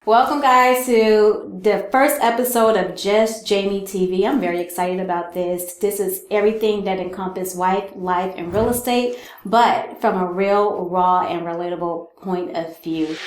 Welcome, guys, to the first episode of Just Jamie TV. I'm very excited about this. This is everything that encompasses wife, life, and real estate, but from a real, raw, and relatable point of view.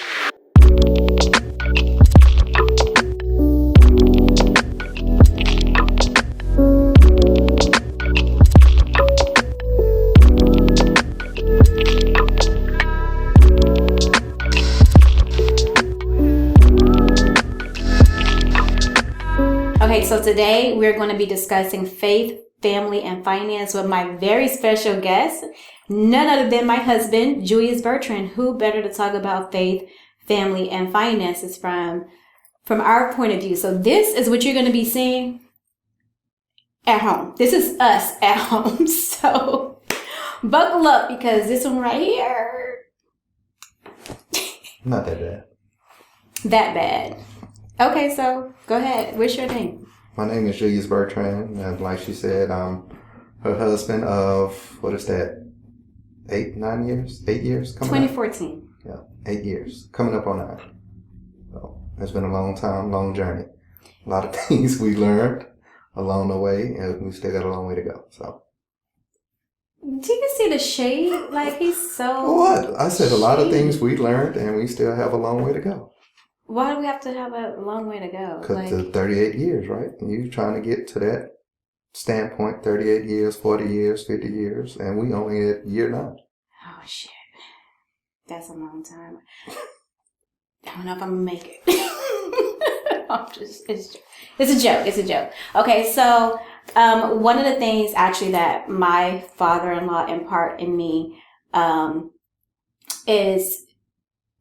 Okay, so today we're going to be discussing faith, family, and finance with my very special guest, none other than my husband, Julius Bertrand. Who better to talk about faith, family, and finances from our point of view? So this is what you're going to be seeing at home. This is us at home. So buckle up, because this one right here, not that bad. That bad. Okay, so go ahead. What's your name? My name is Julius Bertrand, and like she said, I'm her husband of, what is that, 8 years? 2014. Yeah, 8 years. Coming up on 9. So it's been a long time, long journey. A lot of things we learned along the way, and we still got a long way to go. So. Do you see the shade? Like, he's so... What? I said a lot of things we learned, and we still have a long way to go. Why do we have to have a long way to go? Because the 38 years, right? And you're trying to get to that standpoint, 38 years, 40 years, 50 years, and we only at year 9. Oh, shit. That's a long time. I don't know if I'm going to make it. It's a joke. It's a joke. Okay, so one of the things actually that my father-in-law impart in me is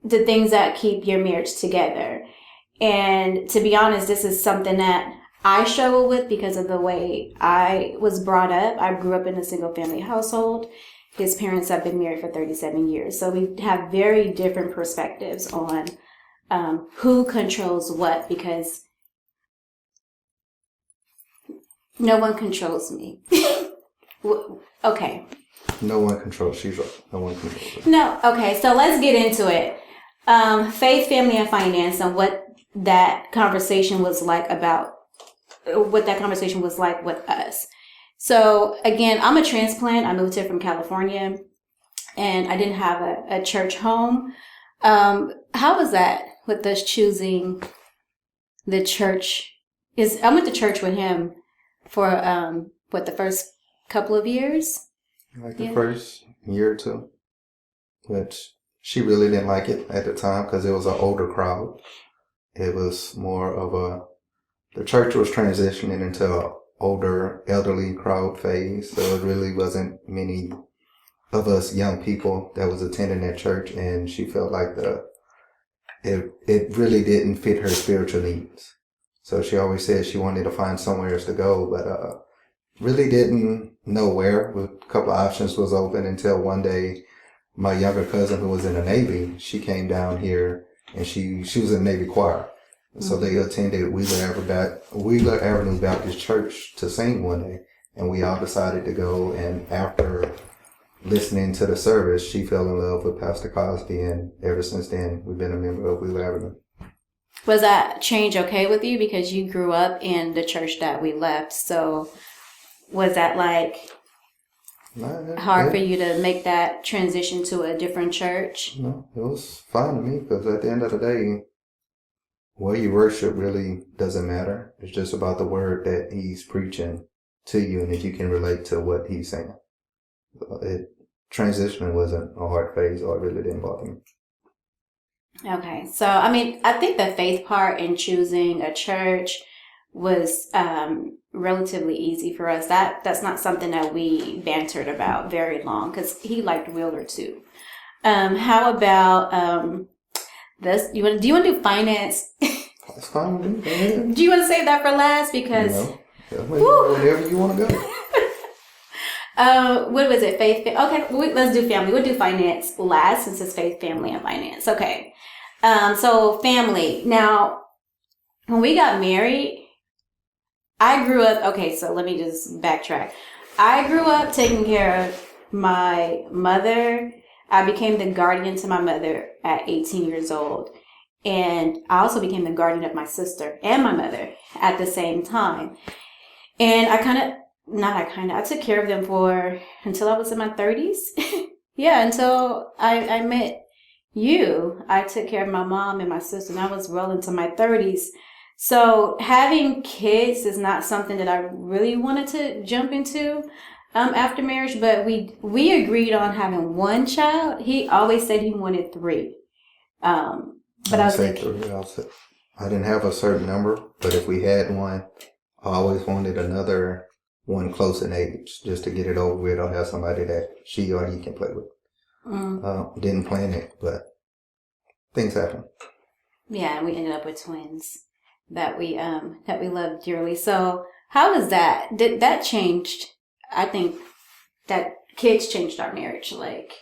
the things that keep your marriage together. And to be honest, this is something that I struggle with because of the way I was brought up. I grew up in a single family household. His parents have been married for 37 years. So we have very different perspectives on who controls what, because no one controls me. Okay. No one controls. She's right. No one controls her. No. Okay. So let's get into it. Faith, family, and finance, and what that conversation was like with us. So again, I'm a transplant. I moved here from California, and I didn't have a church home. How was that with us choosing the church? I went to church with him for the first couple of years. Like the first year or two, which she really didn't like it at the time because it was an older crowd. It was more of the church was transitioning into an older, elderly crowd phase. So it really wasn't many of us young people that was attending that church. And she felt like it really didn't fit her spiritual needs. So she always said she wanted to find somewhere else to go, but really didn't know where. A couple of options was open until one day my younger cousin, who was in the Navy, she came down here, and she was in the Navy choir. So they attended Wheeler Avenue Baptist Church to sing one day, and we all decided to go. And after listening to the service, she fell in love with Pastor Cosby, and ever since then, we've been a member of Wheeler Avenue. Was that change okay with you, because you grew up in the church that we left? So was that like hard for you to make that transition to a different church? No, it was fine to me, because at the end of the day, where you worship really doesn't matter. It's just about the word that he's preaching to you, and if you can relate to what he's saying. Transitioning wasn't a hard phase, or it really didn't bother me. Okay, so I mean, I think the faith part in choosing a church was relatively easy for us. That's not something that we bantered about very long, because he liked Wheeler too. How about this? Do you want to do finance? That's fine with me. Do you want to save that for last? Because wherever you want to go. What was it? Faith. Okay, let's do family. We'll do finance last, since it's faith, family, and finance. Okay. So family. Now, when we got married, I grew up, okay, so let me just backtrack. I grew up taking care of my mother. I became the guardian to my mother at 18 years old. And I also became the guardian of my sister and my mother at the same time. And I took care of them until I was in my 30s. Yeah, until I met you. I took care of my mom and my sister, and I was well into my 30s. So having kids is not something that I really wanted to jump into after marriage, but we agreed on having one child. He always said he wanted 3. But I was like, 3. I didn't have a certain number, but if we had one, I always wanted another one close in age, just to get it over with, or have somebody that she or he can play with. Didn't plan it, but things happen. Yeah, and we ended up with twins that we love dearly. So how was that? Did that changed? I think that kids changed our marriage, like,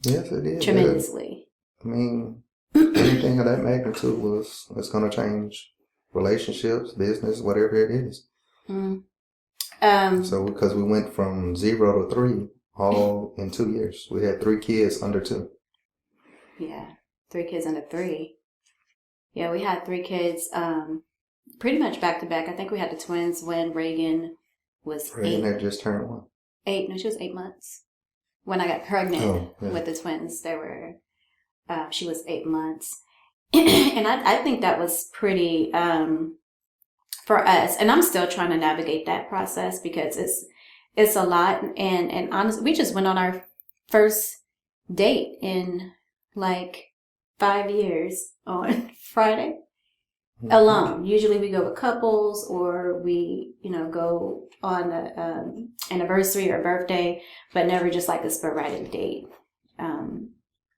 yes, it did tremendously. I mean, anything of that magnitude was going to change relationships, business, whatever it is. So because we went from 0 to 3 all in 2 years, we had 3 kids under 2. Yeah, 3 kids under 3. Yeah, we had 3 kids, pretty much back to back. I think we had the twins when Reagan was 8. Reagan had just turned 1. 8? No, she was 8 months when I got pregnant with the twins. She was 8 months, and I think that was pretty for us. And I'm still trying to navigate that process because it's a lot. And honestly, we just went on our first date in like 5 years on Friday alone. Usually we go with couples, or we, go on a anniversary or birthday, but never just like a sporadic date,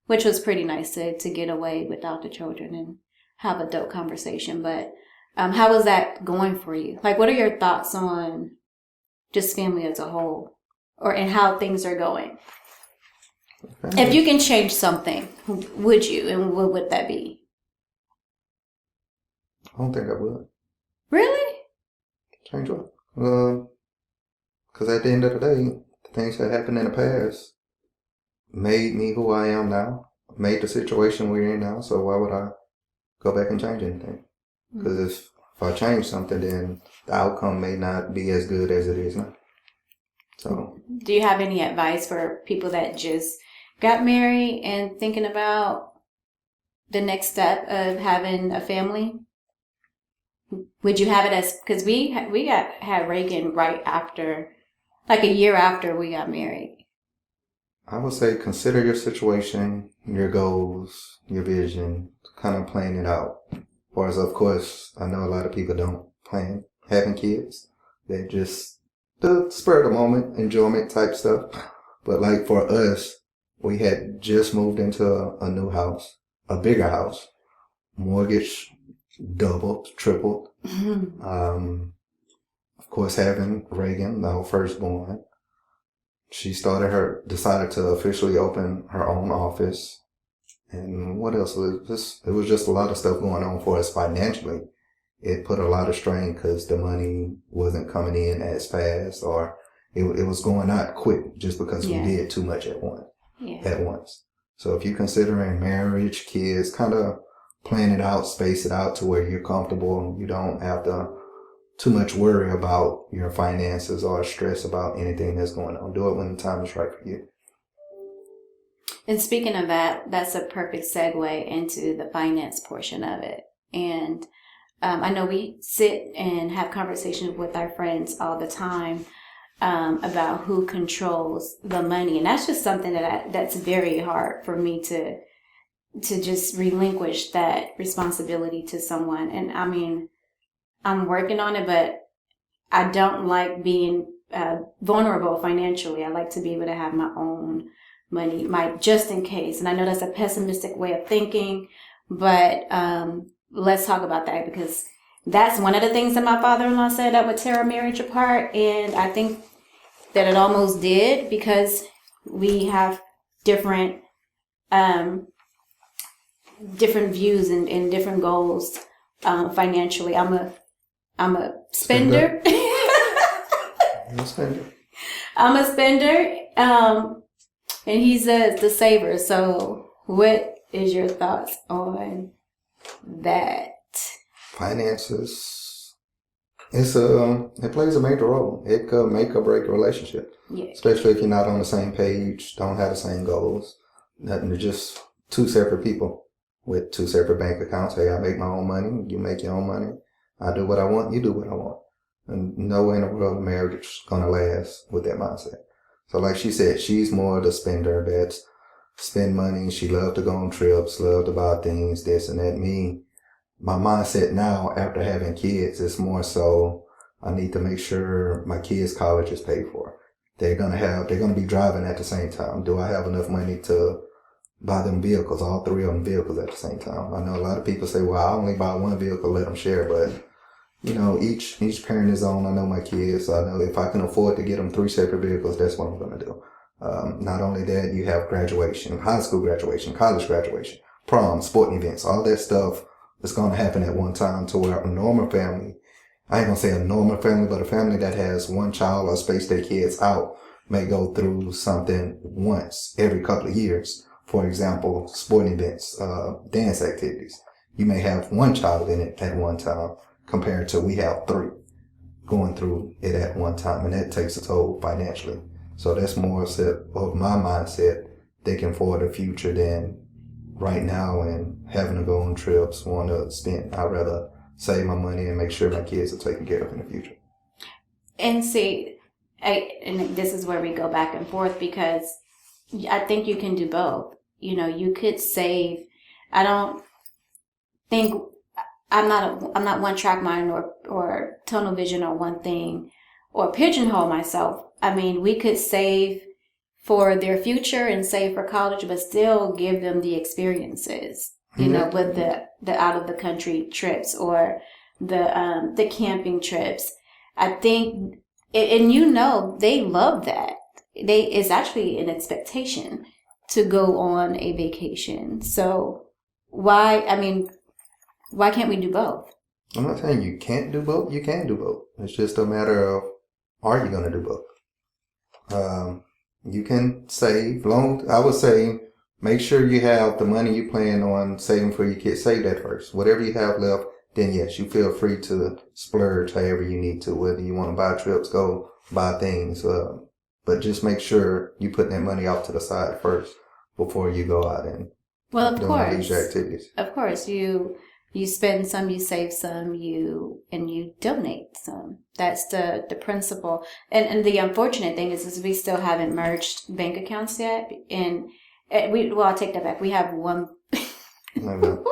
which was pretty nice to get away without the children and have adult conversation. But how was that going for you? Like, what are your thoughts on just family as a whole, and how things are going? If you can change something, would you? And what would that be? I don't think I would. Really? Change what? Because at the end of the day, the things that happened in the past made me who I am now, made the situation we're in now, so why would I go back and change anything? Because if I change something, then the outcome may not be as good as it is now. So, do you have any advice for people that just got married and thinking about the next step of having a family? Would you have it as, because we had Reagan right after, like a year after we got married. I would say consider your situation, your goals, your vision, kind of plan it out. Whereas, of course, I know a lot of people don't plan having kids. They just, the spur of the moment, enjoyment type stuff. But like for us, we had just moved into a new house, a bigger house, mortgage doubled, tripled. Of course, having Reagan, our firstborn, she decided to officially open her own office. And what else? It was just a lot of stuff going on for us financially. It put a lot of strain because the money wasn't coming in as fast, or it was going out quick just because we did too much at once. So if you're considering marriage, kids, kind of plan it out, space it out to where you're comfortable. You don't have to too much worry about your finances or stress about anything that's going on. Do it when the time is right for you. And speaking of that, that's a perfect segue into the finance portion of it. And I know we sit and have conversations with our friends all the time about who controls the money. And that's just something that's very hard for me to just relinquish that responsibility to someone. And I mean, I'm working on it, but I don't like being vulnerable financially. I like to be able to have my own money, just in case. And I know that's a pessimistic way of thinking, but let's talk about that, because that's one of the things that my father-in-law said that would tear our marriage apart. And I think that it almost did, because we have different views and different goals financially. I'm a spender. I'm a spender. I'm a spender. And he's the saver. So what is your thoughts on that? Finances, it plays a major role. It could make or break a relationship. Yeah. Especially if you're not on the same page, don't have the same goals. Nothing, they're just two separate people with two separate bank accounts. Hey, I make my own money, you make your own money. I do what I want, you do what I want. And no way in the world a marriage is going to last with that mindset. So like she said, she's more the spender that's spend money. She loved to go on trips, loved to buy things, this and that. Me, my mindset now after having kids is more so I need to make sure my kids' college is paid for. They're going to be driving at the same time. Do I have enough money to buy them vehicles, all three of them vehicles at the same time? I know a lot of people say, well, I only buy one vehicle, let them share, but each parent is on. I know my kids. So I know if I can afford to get them three separate vehicles, that's what I'm going to do. Not only that, you have graduation, high school graduation, college graduation, prom, sporting events, all that stuff is going to happen at one time to where a normal family, I ain't going to say a normal family, but a family that has one child or space their kids out may go through something once every couple of years. For example, sporting events, dance activities. You may have one child in it at one time compared to we have three going through it at one time, and that takes a toll financially. So that's more of my mindset, thinking for the future than right now and having to go on trips, want to spend. I'd rather save my money and make sure my kids are taken care of in the future. And see, and this is where we go back and forth because I think you can do both. You could save. I don't think I'm not one track mind or tunnel vision on one thing or pigeonhole myself. I mean, we could save for their future and save for college, but still give them the experiences, with the out of the country trips or the camping trips. I think, and they love that. It's actually an expectation to go on a vacation. So why can't we do both? I'm not saying you can't do both. You can do both. It's just a matter of, are you going to do both? You can save. I would say, make sure you have the money you plan on saving for your kids. Save that first. Whatever you have left, then yes, you feel free to splurge however you need to. Whether you want to buy trips, go buy things. But just make sure you put that money off to the side first before you go out and of course, leisure activities. Of course, you spend some, you save some, you donate some. That's the principle. And the unfortunate thing is we still haven't merged bank accounts yet. And I'll take that back. We have one. No.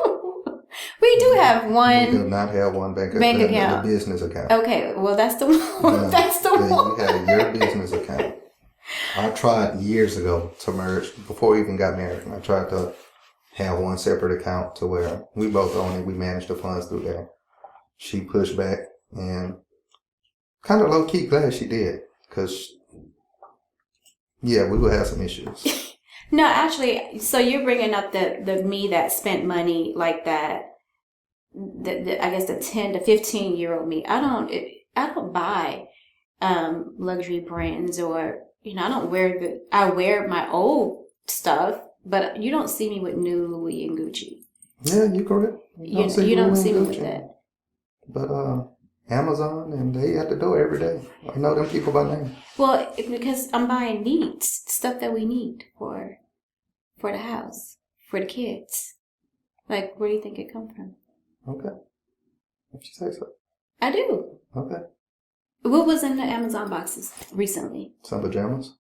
We do have one. We do not have one bank account. The business account. Okay, well that's the one. That's the one. You have your business account. I tried years ago to merge before we even got married. I tried to have one separate account to where we both own it. We manage the funds through there. She pushed back and kind of low key glad she did because, we would have some issues. No, actually, so you're bringing up the me that spent money like that. I guess the 10 to 15-year-old me. I don't buy luxury brands or I don't wear I wear my old stuff. But you don't see me with new Louis and Gucci. Yeah, you're correct. You don't see me with that. But Amazon, and they at the door every day. I know them people by name. Well, because I'm buying needs, stuff that we need for the house, for the kids. Like, where do you think it come from? Okay. If you say so. I do. Okay. What was in the Amazon boxes recently? Some pajamas.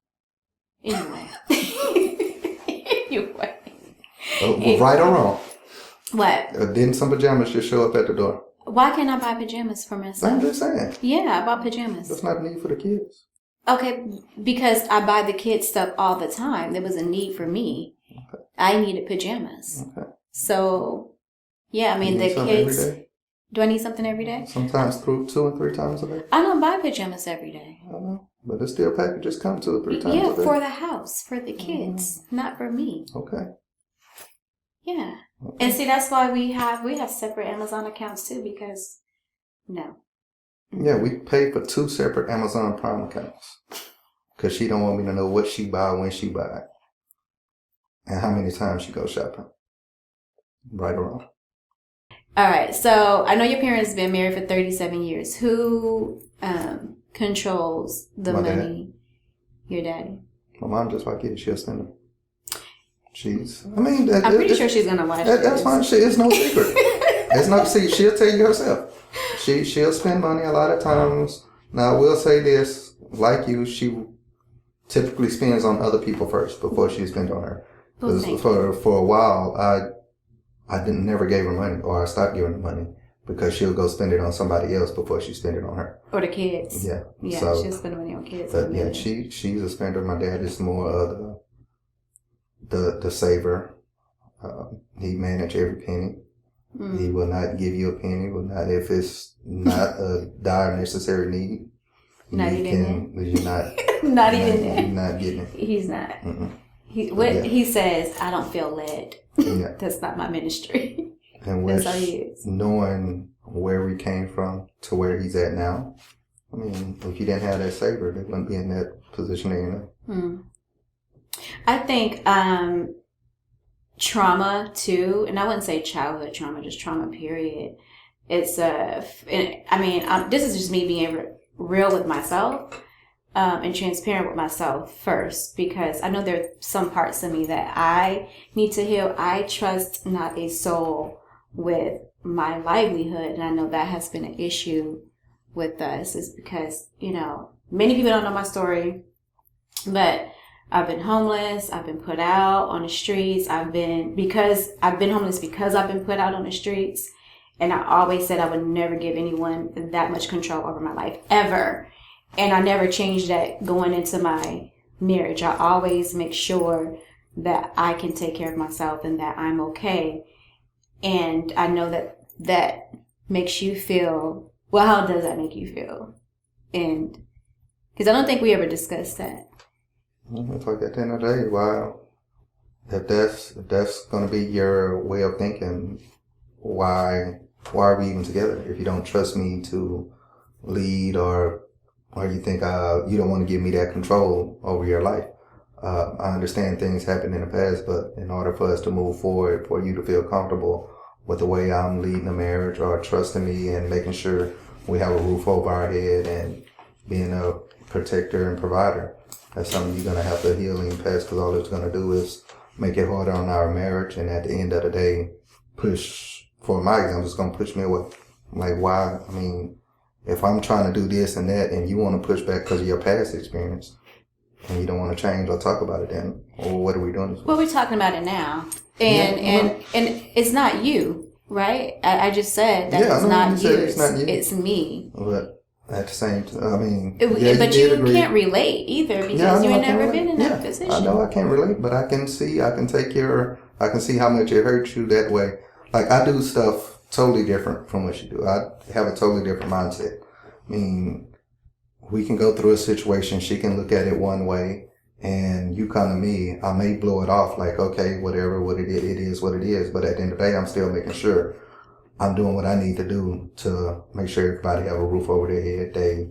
Anyway. Right or wrong? What? Didn't some pajamas just show up at the door? Why can't I buy pajamas for myself? I'm just saying. Yeah, I bought pajamas. That's not a need for the kids. Okay, because I buy the kids stuff all the time. There was a need for me. Okay. I needed pajamas. Okay. So, the kids. Every day? Do I need something every day? Sometimes 2 and 3 times a day. I don't buy pajamas every day. I know, but the still packages come 2 or 3 times a day. Yeah, for the house, for the kids, not for me. Okay. Yeah. Okay. And see, that's why we have separate Amazon accounts too, because no. Yeah, we pay for 2 separate Amazon Prime accounts because she don't want me to know what she buy, when she buy, and how many times she goes shopping. right or wrong. All right. So I know your parents been married for 37 years. Who controls the My money? dad. Your daddy. My mom just like it. She'll spend it. I'm pretty sure she's gonna watch this. That's fine. It's no secret. It's no secret. She'll tell you herself. She'll spend money a lot of times. Now, I will say this, like you, she typically spends on other people first before she spends on her. Because for a while, I never gave her money, or I stopped giving her money because she'll go spend it on somebody else before she spend it on her. Or the kids. Yeah. Yeah, so, she'll spend money on kids. But yeah, she's a spender. My dad is more of the saver. He manage every penny. He will not give you a penny. Will not if it's not a dire necessary need. Not even you're not. Not even that. You're not getting it. He's not. Mm-mm. He says, I don't feel led. Yeah. That's not my ministry. And that's how he is. Knowing where we came from to where he's at now. I mean, if you didn't have that saver, they wouldn't be in that position they're in. I think trauma too, and I wouldn't say childhood trauma, just trauma period. It's this is just me being real with myself and transparent with myself first, because I know there are some parts of me that I need to heal. I trust not a soul with my livelihood, and I know that has been an issue with us, is because, many people don't know my story, but I've been homeless. I've been put out on the streets. I've been homeless because I've been put out on the streets. And I always said I would never give anyone that much control over my life, ever. And I never changed that going into my marriage. I always make sure that I can take care of myself and that I'm okay. And I know that makes you feel, well, how does that make you feel? And because I don't think we ever discussed that. It's like at the end of the day, wow, if that's going to be your way of thinking, why are we even together? If you don't trust me to lead, or you think you don't want to give me that control over your life. I understand things happened in the past, but in order for us to move forward, for you to feel comfortable with the way I'm leading a marriage, or trusting me and making sure we have a roof over our head and being a protector and provider, that's something you're going to have to heal and pass, because all it's going to do is make it harder on our marriage, and at the end of the day, for my example, it's going to push me away. Like, why? I mean, if I'm trying to do this and that, and you want to push back because of your past experience, and you don't want to change or talk about it, then, well, what are we doing? Well, we're talking about it now. And it's not you, right? I just said that it's not you. It's not you. It's me. But at the same time, I mean, but you can't relate either, because you've never been in that position. I know I can't relate, but I can see how much it hurts you that way. Like, I do stuff totally different from what you do. I have a totally different mindset. I mean, we can go through a situation, she can look at it one way, and you come to me, I may blow it off like, okay, whatever, what it is what it is. But at the end of the day, I'm still making sure I'm doing what I need to do to make sure everybody have a roof over their head, they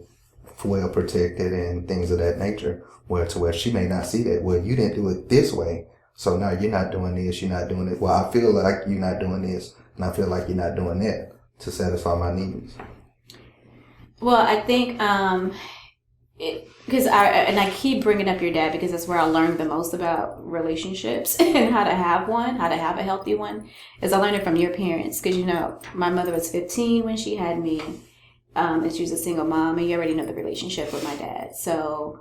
well protected and things of that nature. Where she may not see that. Well, you didn't do it this way, so now you're not doing this, you're not doing it. Well, I feel like you're not doing this, and I feel like you're not doing that to satisfy my needs. Well, I think because I keep bringing up your dad because that's where I learned the most about relationships and how to have a healthy one, is I learned it from your parents. Because, my mother was 15 when she had me, and she was a single mom, and you already know the relationship with my dad. So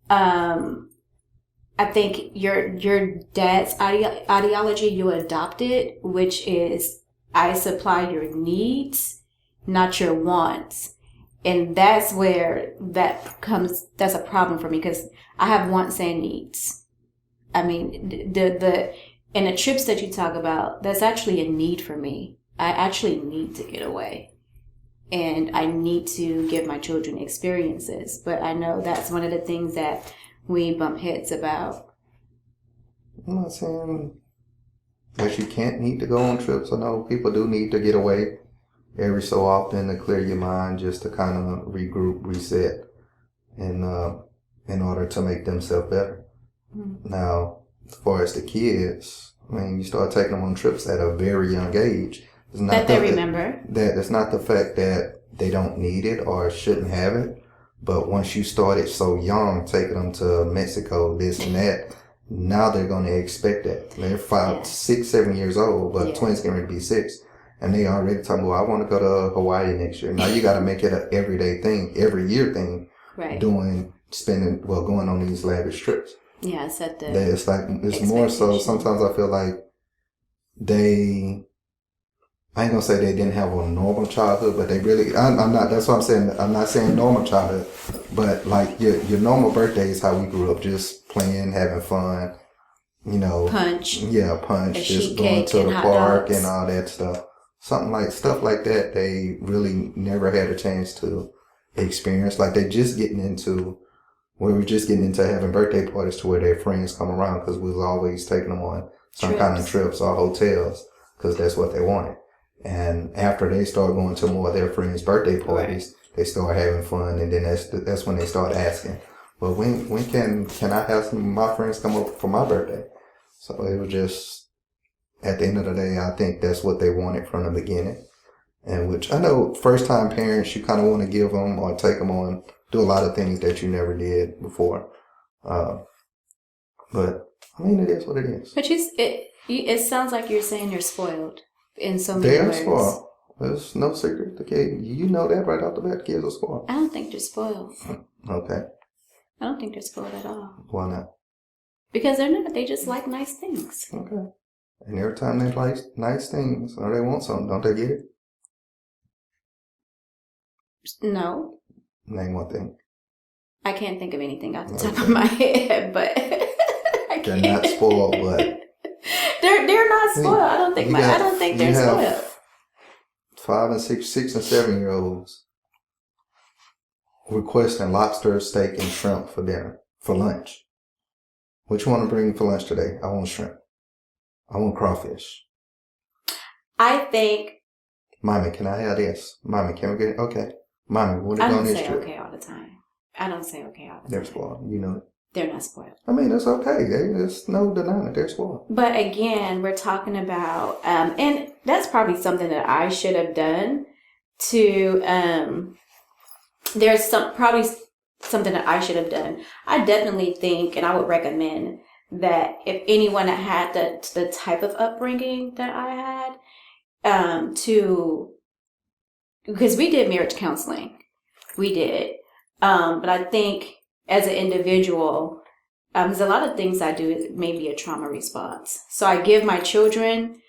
I think your dad's ideology, you adopted, which is I supply your needs, not your wants. And that's where that's a problem for me, because I have wants and needs. I mean, the trips that you talk about, that's actually a need for me. I actually need to get away, and I need to give my children experiences. But I know that's one of the things that we bump heads about. I'm not saying that you can't need to go on trips. I know people do need to get away every so often to clear your mind, just to kind of regroup, reset, and in order to make themselves better. Mm-hmm. Now, as far as the kids, I mean, you start taking them on trips at a very young age. It's not That they remember. That it's not the fact that they don't need it or shouldn't have it, but once you started so young, taking them to Mexico, this and that, now they're going to expect that. They're 5, 6, 7 years old, but twins getting ready to be 6. And they already talking, well, I want to go to Hawaii next year. Now you got to make it an everyday thing, every year thing. Right. Going on these lavish trips. Yeah, it's more so. Sometimes I feel like I ain't gonna say they didn't have a normal childhood, but they really. I'm not. That's what I'm saying. I'm not saying normal childhood, but like your normal birthday is how we grew up, just playing, having fun. You know, punch. Yeah, punch. Just going to the park and all that stuff. Stuff like that. They really never had a chance to experience. Like we were just getting into having birthday parties to where their friends come around because we was always taking them on some kind of trips or hotels because that's what they wanted. And after they start going to more of their friends' birthday parties, they start having fun, and then that's when they start asking, well, when can I have some of my friends come over for my birthday? So it was just, at the end of the day, I think that's what they wanted from the beginning. And which I know first time parents, you kind of want to give them or take them on, do a lot of things that you never did before. But I mean, it is what it is. But it sounds like you're saying you're spoiled in so many words. They are spoiled. There's no secret. The kid, you know that right off the bat. Kids are spoiled. I don't think they're spoiled. Okay. I don't think they're spoiled at all. Why not? Because they're not. They just like nice things. Okay. And every time they like nice things or they want something, don't they get it? No. Name one thing. I can't think of anything off the top of my head, but they're not spoiled, but they're not spoiled. I don't think they're spoiled. 5 and 6 and 7-year-olds requesting lobster, steak, and shrimp for dinner for lunch. What you want to bring for lunch today? I want shrimp. I want crawfish. I think. Mommy, can I have this? Mommy, can we get it? Okay. Mommy, what are you on this trip? I don't say okay all the time. I don't say okay all the time. They're spoiled. You know it. They're not spoiled. I mean, it's okay. There's no denying it. They're spoiled. But again, we're talking about, and that's probably something that I should have done to, there's probably something that I should have done. I definitely think, and I would recommend that if anyone had the type of upbringing that I had, because we did marriage counseling. We did. But I think as an individual, because a lot of things I do is maybe a trauma response. So I give my children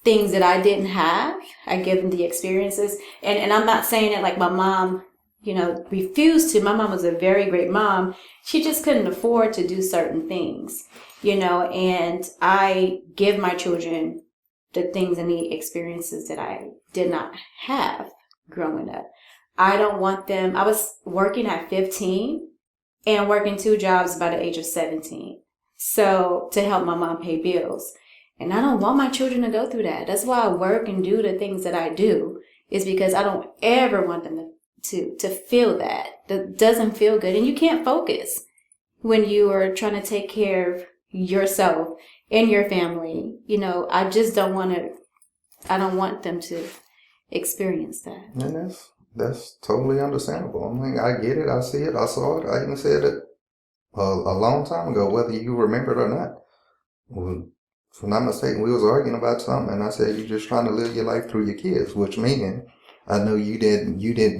things that I didn't have. I give them the experiences. And I'm not saying it like my mom, refused to. My mom was a very great mom. She just couldn't afford to do certain things, and I give my children the things and the experiences that I did not have growing up. I don't want them. I was working at 15 and working 2 jobs by the age of 17. So to help my mom pay bills. And I don't want my children to go through that. That's why I work and do the things that I do, is because I don't ever want them to feel that. That doesn't feel good. And you can't focus when you are trying to take care of yourself and your family. I just don't want them to experience that. And that's totally understandable. I mean, I get it. I see it. I saw it. I even said it a long time ago, whether you remember it or not. Well, if I'm not mistaken, we was arguing about something, and I said, you're just trying to live your life through your kids, which meaning I know you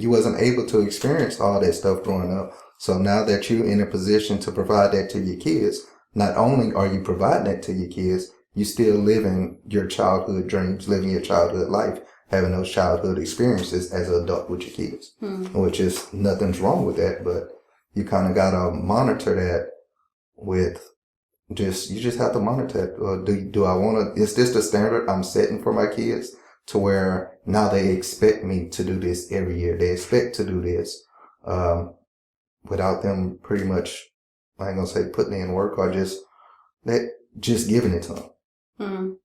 wasn't able to experience all that stuff growing up. So now that you're in a position to provide that to your kids, not only are you providing that to your kids, you still living your childhood dreams, living your childhood life, having those childhood experiences as an adult with your kids, which is nothing's wrong with that, but you kind of got to monitor that you just have to monitor it. Do I want to, is this the standard I'm setting for my kids to where now they expect me to do this every year? They expect to do this, without them pretty much, I ain't gonna say putting in work or just giving it to them.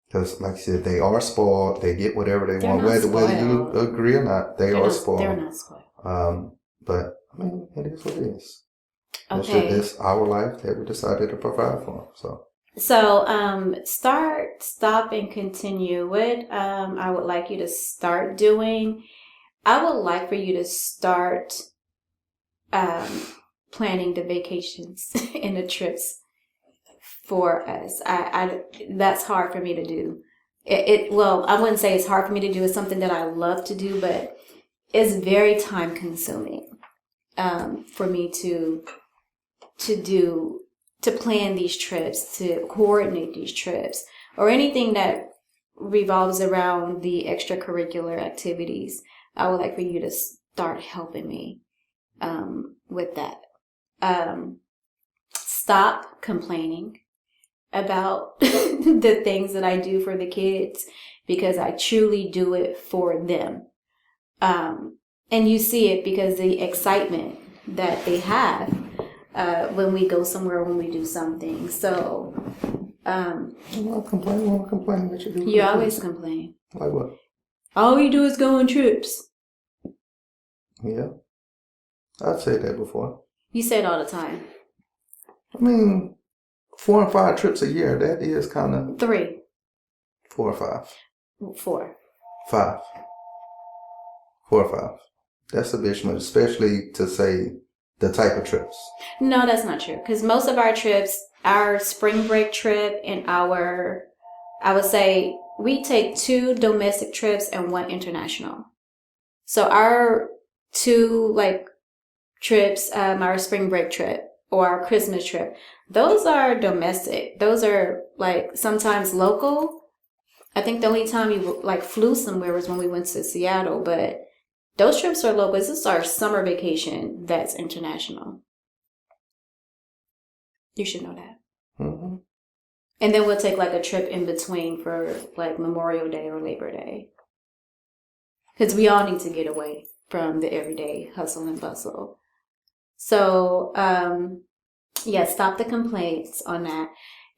Because, like I said, they are spoiled. They get whatever they want, whether you agree or not. They're not spoiled. They're not spoiled. But I mean, it is what it is. Okay. It's our life that we decided to provide for them. So. So, start, stop, and continue. What I would like you to start doing, I would like for you to start planning the vacations and the trips for us. I that's hard for me to do. Well, I wouldn't say it's hard for me to do. It's something that I love to do, but it's very time consuming for me to plan these trips, to coordinate these trips, or anything that revolves around the extracurricular activities. I would like for you to start helping me with that. Stop complaining about the things that I do for the kids, because I truly do it for them. And you see it because the excitement that they have when we go somewhere, when we do something. So, you won't complain that you do. You always complain. Like what? All you do is go on trips. Yeah. I've said that before. You say it all the time. I mean, 4 and 5 trips a year, that is kind of... 3. 4 or 5. 4. 5. 4 or 5. That's a bit much, especially to say the type of trips. No, that's not true. Because most of our trips, our spring break trip and I would say we take 2 domestic trips and 1 international. So our 2 trips, our spring break trip or our Christmas trip, those are domestic. Those are sometimes local. I think the only time you flew somewhere was when we went to Seattle, but those trips are local. This is our summer vacation that's international. You should know that. Mm-hmm. And then we'll take a trip in between for Memorial Day or Labor Day. Because we all need to get away from the everyday hustle and bustle. So, stop the complaints on that.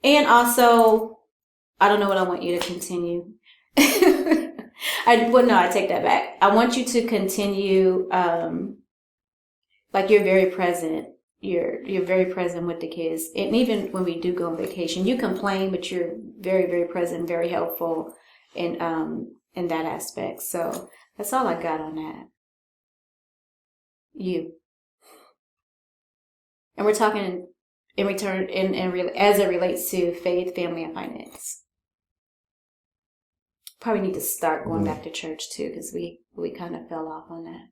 And also, I don't know what I want you to continue. I take that back. I want you to continue, you're very present. You're very present with the kids. And even when we do go on vacation, you complain, but you're very, very present, very helpful in that aspect. So that's all I got on that. You. And we're talking in return, as it relates to faith, family, and finance. Probably need to start going back to church too, because we kind of fell off on that.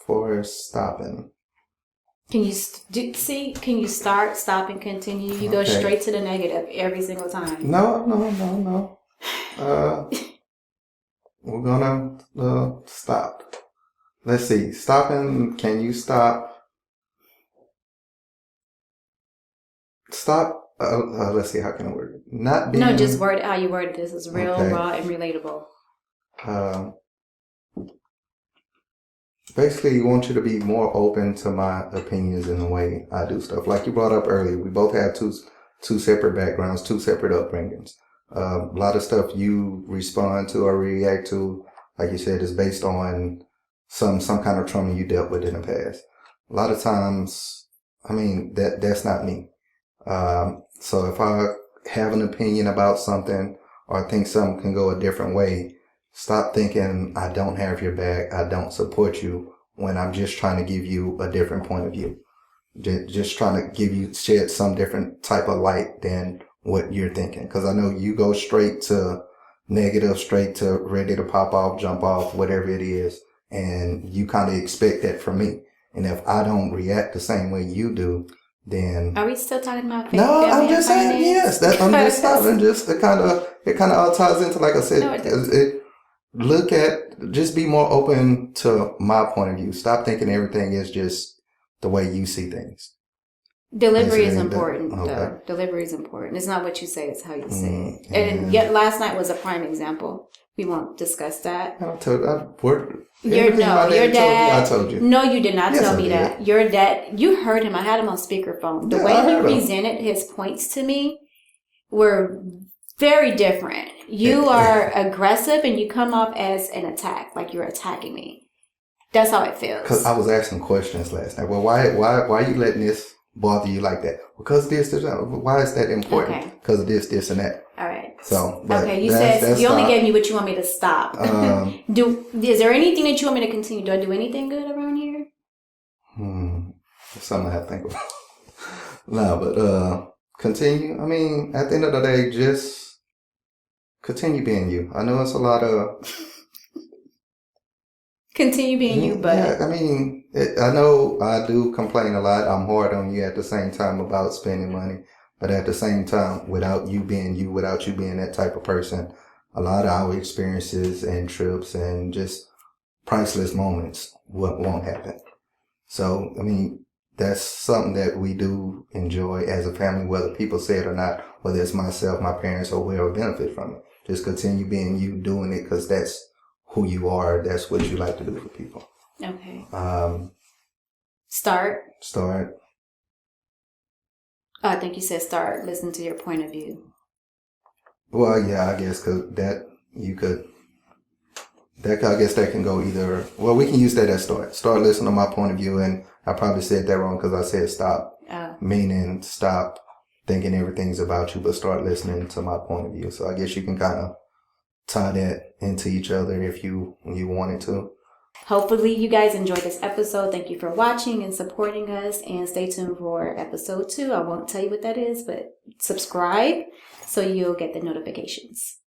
For stopping. Can you Can you start, stop, and continue? You go straight to the negative every single time. No. We're gonna stop. Let's see. Stopping. Can you stop? Stop. Let's see. How can I word it? Not being. No, just word how you worded this is real, raw, and relatable. Basically, you want you to be more open to my opinions in the way I do stuff. Like you brought up earlier, we both have two separate backgrounds, 2 separate upbringings. A lot of stuff you respond to or react to, like you said, is based on some kind of trauma you dealt with in the past. A lot of times, that's not me. So if I have an opinion about something or think something can go a different way, stop thinking I don't have your back, I don't support you, when I'm just trying to give you a different point of view. Just trying to shed some different type of light than what you're thinking. Because I know you go straight to negative, straight to ready to pop off, jump off, whatever it is. And you kind of expect that from me. And if I don't react the same way you do, then... Are we still talking about faith? No, I'm just saying, yes. I'm just stopping. It kind of all ties into, like I said, just be more open to my point of view. Stop thinking everything is just the way you see things. Delivery is important, though. Delivery is important. It's not what you say, it's how you say it. And yet last night was a prime example. We won't discuss that. I told your dad. I told you. No, you did not tell me that. Your dad, you heard him. I had him on speakerphone. The way he presented his points to me were very different. You are aggressive and you come off as an attack, like you're attacking me. That's how it feels. Because I was asking questions last night. Well, why are you letting this bother you like that? Because this, why is that important? Okay. Because of this, and that. All right. So, okay, you said you only gave me what you want me to stop. Is there anything that you want me to continue? Do I do anything good around here? Something I have to think about. No, but continue. I mean, at the end of the day, just continue being you. I know it's a lot of continue being you, but yeah, I mean, I know I do complain a lot. I'm hard on you at the same time about spending money, but at the same time, without you being you, without you being that type of person, a lot of our experiences and trips and just priceless moments won't happen. So, I mean, that's something that we do enjoy as a family, whether people say it or not, whether it's myself, my parents, or whoever benefit from it. Just continue being you, doing it because that's who you are. That's what you like to do for people. Okay. Start. I think you said start. Listen to your point of view. Well, yeah, I guess because I guess that can go either. Well, we can use that as start. Start listening to my point of view, and I probably said that wrong because I said stop, meaning stop thinking everything's about you, but start listening to my point of view. So I guess you can kind of tie that into each other if you wanted to. Hopefully you guys enjoyed this episode. Thank you for watching and supporting us, and stay tuned for episode 2. I won't tell you what that is, but subscribe so you'll get the notifications.